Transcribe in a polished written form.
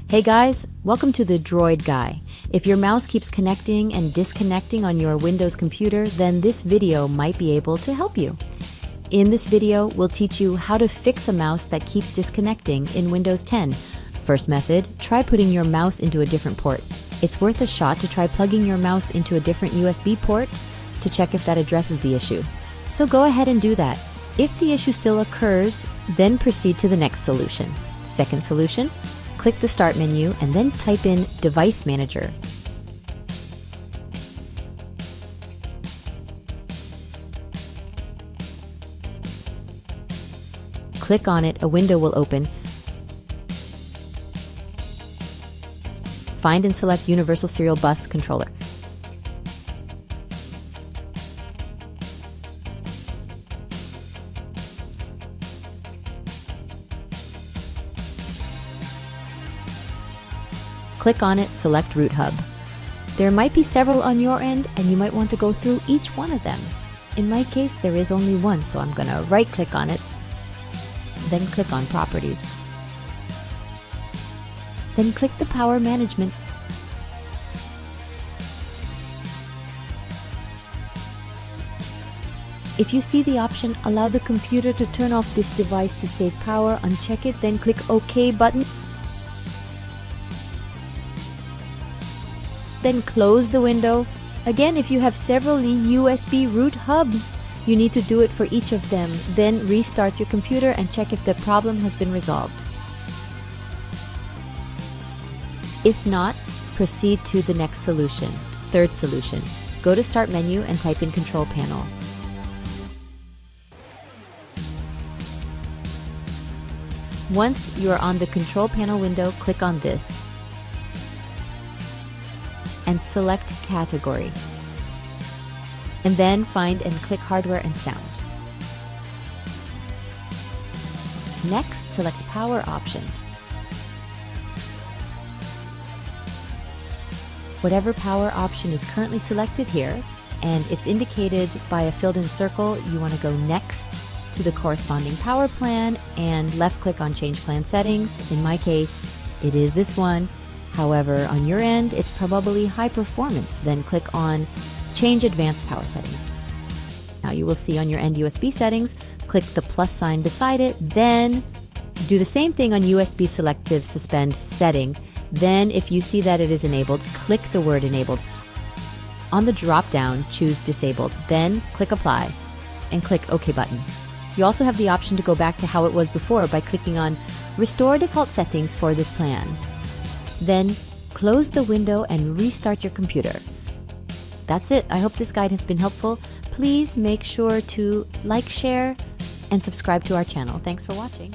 Hey guys, welcome to the Droid Guy. If your mouse keeps connecting and disconnecting on your Windows computer, then this video might be able to help you. In this video, we'll teach you how to fix a mouse that keeps disconnecting in Windows 10. First method, try putting your mouse into a different port. It's worth a shot to try plugging your mouse into a different USB port to check if that addresses the issue. So go ahead and do that. If the issue still occurs, then proceed to the next solution. Second solution, click the Start menu and then type in Device Manager. Click on it, a window will open. Find and select Universal Serial Bus Controller. Click on it, select Root Hub. There might be several on your end, and you might want to go through each one of them. In my case, there is only one, so I'm going to right-click on it, then click on Properties. Then click the Power Management. If you see the option, allow the computer to turn off this device to save power, uncheck it, then click OK button. Then close the window. Again, if you have several USB root hubs, you need to do it for each of them. Then restart your computer and check if the problem has been resolved. If not, proceed to the next solution. Third solution, go to Start menu and type in Control Panel. Once you are on the Control Panel window, click on this and select Category. And then find and click Hardware and Sound. Next, select Power Options. Whatever power option is currently selected here, and it's indicated by a filled-in circle, you want to go next to the corresponding power plan and left-click on Change Plan Settings. In my case, it is this one. However, on your end, it's probably High Performance. Then click on Change Advanced Power Settings. Now you will see on your end USB settings, click the plus sign beside it, then do the same thing on USB Selective Suspend setting. Then if you see that it is enabled, click the word Enabled. On the drop-down, choose Disabled, then click Apply and click OK button. You also have the option to go back to how it was before by clicking on Restore Default Settings for this plan. Then close the window and restart your computer. That's it. I hope this guide has been helpful. Please make sure to like, share, and subscribe to our channel. Thanks for watching.